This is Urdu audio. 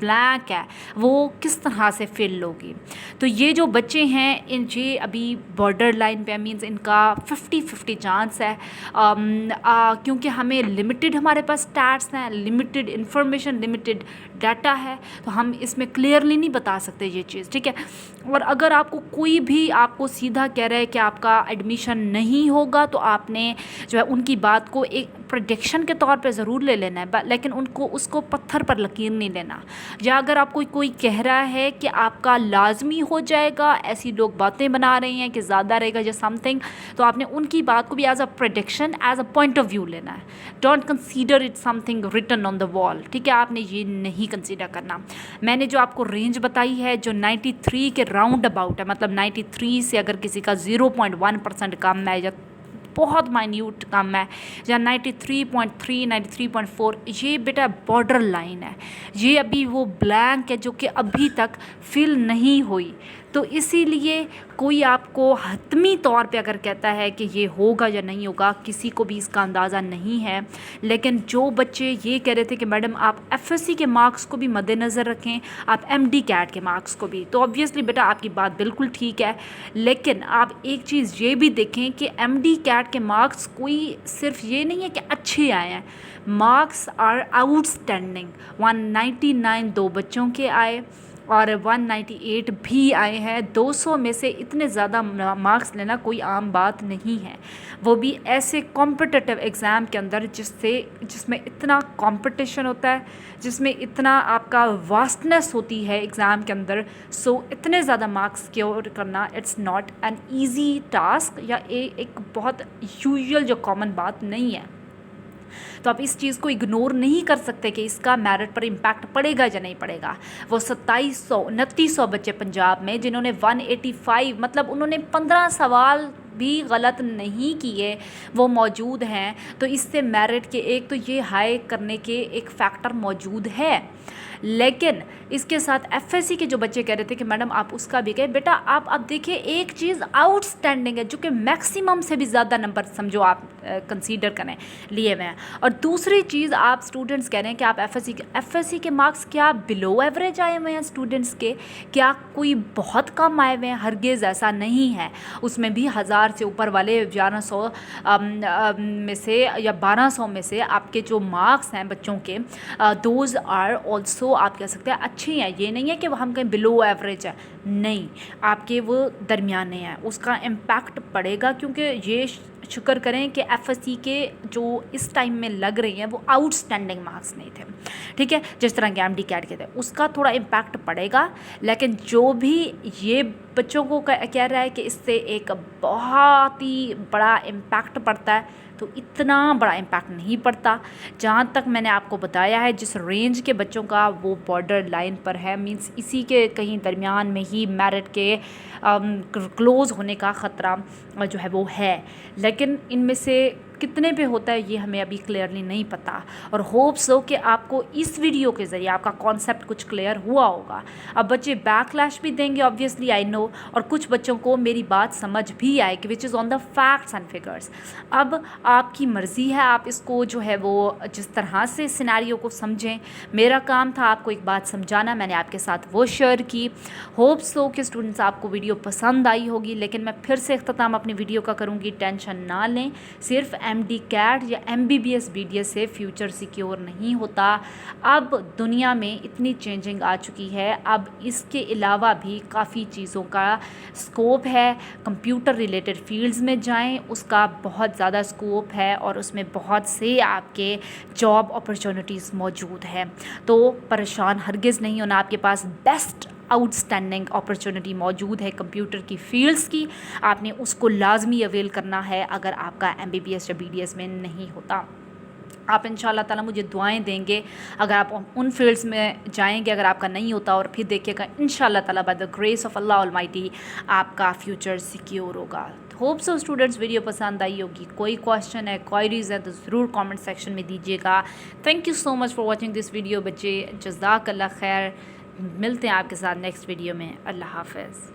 بلینک ہے وہ کس طرح سے فل ہوگی. تو یہ جو بچے ہیں یہ ابھی بارڈر لائن پہ مینس ان کا 50-50 چانس ہے, کیونکہ ہمیں لمیٹڈ ہمارے پاس اسٹیٹس ہیں, لمیٹڈ انفارمیشن, لمیٹڈ ڈیٹا ہے, تو ہم اس میں کلیئرلی نہیں بتا سکتے یہ چیز, ٹھیک ہے. اور اگر آپ کو کوئی بھی آپ کو سیدھا کہہ رہا ہے کہ آپ کا ایڈمیشن نہیں ہوگا تو آپ نے جو ہے ان کی بات کو ایک پریڈکشن کے طور پہ ضرور لے لینا ہے, لیکن اس کو پتھر پر لکیر نہیں لینا. یا اگر آپ کو کوئی کہہ رہا ہے کہ آپ کا لازمی ہو جائے گا, ایسی لوگ باتیں بنا رہے ہیں کہ زیادہ رہے گا یا سم تھنگ, تو آپ نے ان کی بات کو بھی as a prediction, as a point of view لینا ہے. Don't consider it something written on the wall, ٹھیک ہے, آپ نے یہ نہیں کنسیڈر کرنا. میں نے جو آپ کو رینج بتائی ہے جو 93 کے راؤنڈ اباؤٹ ہے, مطلب 93 سے اگر کسی کا 0.1% کم ہے یا بہت مائنیوٹ کم ہے, یا 93.3 93.4, یہ بیٹا بارڈر لائن ہے, یہ ابھی وہ بلینک ہے جو کہ ابھی تک فل نہیں ہوئی. تو اسی لیے کوئی آپ کو حتمی طور پہ اگر کہتا ہے کہ یہ ہوگا یا نہیں ہوگا, کسی کو بھی اس کا اندازہ نہیں ہے. لیکن جو بچے یہ کہہ رہے تھے کہ میڈم آپ ایف ایس سی کے مارکس کو بھی مد نظر رکھیں, آپ ایم ڈی کیٹ کے مارکس کو بھی, تو obviously بیٹا آپ کی بات بالکل ٹھیک ہے. لیکن آپ ایک چیز یہ بھی دیکھیں کہ ایم ڈی کیٹ کے مارکس کوئی صرف یہ نہیں ہے کہ اچھے آئے ہیں, مارکس آر آؤٹ اسٹینڈنگ. 199 دو بچوں کے آئے اور 198 بھی آئے ہیں. 200 میں سے اتنے زیادہ مارکس لینا کوئی عام بات نہیں ہے, وہ بھی ایسے کمپٹیٹیو ایگزام کے اندر جس میں اتنا کمپٹیشن ہوتا ہے, جس میں اتنا آپ کا واسٹنس ہوتی ہے ایگزام کے اندر. سو اتنے زیادہ مارکس سکیور کرنا it's not an easy task, یا ایک بہت یوزول جو کامن بات نہیں ہے. تو آپ اس چیز کو اگنور نہیں کر سکتے کہ اس کا میرٹ پر امپیکٹ پڑے گا یا نہیں پڑے گا. وہ 2700-2900 بچے پنجاب میں جنہوں نے 185 مطلب انہوں نے 15 سوال بھی غلط نہیں کیے وہ موجود ہیں, تو اس سے میرٹ کے ایک تو یہ ہائی کرنے کے ایک فیکٹر موجود ہے. لیکن اس کے ساتھ ایف ایس سی کے جو بچے کہہ رہے تھے کہ میڈم آپ اس کا بھی کہیں, بیٹا آپ اب دیکھیں ایک چیز آؤٹ اسٹینڈنگ ہے جو کہ میکسیمم سے بھی زیادہ نمبر سمجھو آپ کنسیڈر کریں لیے ہوئے ہیں, اور دوسری چیز آپ اسٹوڈنٹس کہہ رہے ہیں کہ آپ ایف ایس سی کے مارکس کیا بلو ایوریج آئے ہوئے ہیں اسٹوڈنٹس کے, کیا کوئی بہت کم آئے ہوئے ہیں؟ ہرگز ایسا نہیں ہے. اس میں بھی 1000 سے اوپر والے 1100 میں سے یا 1200 میں سے آپ کے جو مارکس ہیں بچوں کے, دوز آر آلسو آپ کہہ سکتے ہیں اچھے ہیں. یہ نہیں ہے کہ ہم کہیں بلو ایوریج ہے, نہیں, آپ کے وہ درمیانے ہیں. اس کا امپیکٹ پڑے گا, کیونکہ یہ شکر کریں کہ ایف ایس سی کے جو اس ٹائم میں لگ رہی ہیں وہ آؤٹ اسٹینڈنگ مارکس نہیں تھے, ٹھیک ہے, جس طرح کے ایم ڈی کیٹ کے تھے, اس کا تھوڑا امپیکٹ پڑے گا. لیکن جو بھی یہ بچوں کو کہہ رہا ہے کہ اس سے ایک بہت ہی بڑا امپیکٹ پڑتا ہے, تو اتنا بڑا امپیکٹ نہیں پڑتا. جہاں تک میں نے آپ کو بتایا ہے جس رینج کے بچوں کا وہ بارڈر لائن پر ہے, مینس اسی کے کہیں درمیان میں ہی میرٹ کے کلوز ہونے کا خطرہ جو ہے وہ ہے. لیکن ان میں سے کتنے پہ ہوتا ہے یہ ہمیں ابھی کلیئرلی نہیں پتہ, اور ہوپس ہو کہ آپ کو اس ویڈیو کے ذریعے آپ کا کانسیپٹ کچھ کلیئر ہوا ہوگا. اب بچے بیک لیش بھی دیں گے آبویسلی, آئی نو, اور کچھ بچوں کو میری بات سمجھ بھی آئے کہ وچ از آن دا فیکٹس اینڈ فگرس. اب آپ کی مرضی ہے, آپ اس کو جو ہے وہ جس طرح سے سینیریو کو سمجھیں. میرا کام تھا آپ کو ایک بات سمجھانا, میں نے آپ کے ساتھ وہ شیئر کی. ہوپس ہو کہ اسٹوڈنٹس آپ کو ویڈیو پسند آئی ہوگی. لیکن میں پھر سے اختتام اپنی ویڈیو کا کروں گی, ٹینشن نہ لیں, صرف ایم ڈی کیٹ یا M B B S B D S سے فیوچر سیکیور نہیں ہوتا. اب دنیا میں اتنی چینجنگ آ چکی ہے, اب اس کے علاوہ بھی کافی چیزوں کا اسکوپ ہے. کمپیوٹر ریلیٹڈ فیلڈز میں جائیں, اس کا بہت زیادہ اسکوپ ہے, اور اس میں بہت سے آپ کے جاب اپرچونیٹیز موجود ہیں. تو پریشان ہرگز نہیں ہونا, آپ کے پاس بیسٹ آؤٹ اسٹینڈنگ اپرچونٹی موجود ہے کمپیوٹر کی فیلڈز کی. آپ نے اس کو لازمی اویل کرنا ہے اگر آپ کا ایم بی بی ایس یا بی ڈی ایس میں نہیں ہوتا. آپ ان شاء اللہ تعالیٰ مجھے دعائیں دیں گے اگر آپ ان فیلڈز میں جائیں گے, اگر آپ کا نہیں ہوتا, اور پھر دیکھیے گا ان شاء اللہ تعالیٰ by the grace of Allah Almighty آپ کا فیوچر سیکیور ہوگا. ہوپ سو اسٹوڈنٹس ویڈیو پسند آئی ہوگی. کوئی کویشچن ہے, کوائریز ہے تو ضرور کامنٹ سیکشن میں دیجیے گا. Thank you so much for watching this video بچے, جزاک اللہ خیر. ملتے ہیں آپ کے ساتھ نیکسٹ ویڈیو میں. اللہ حافظ.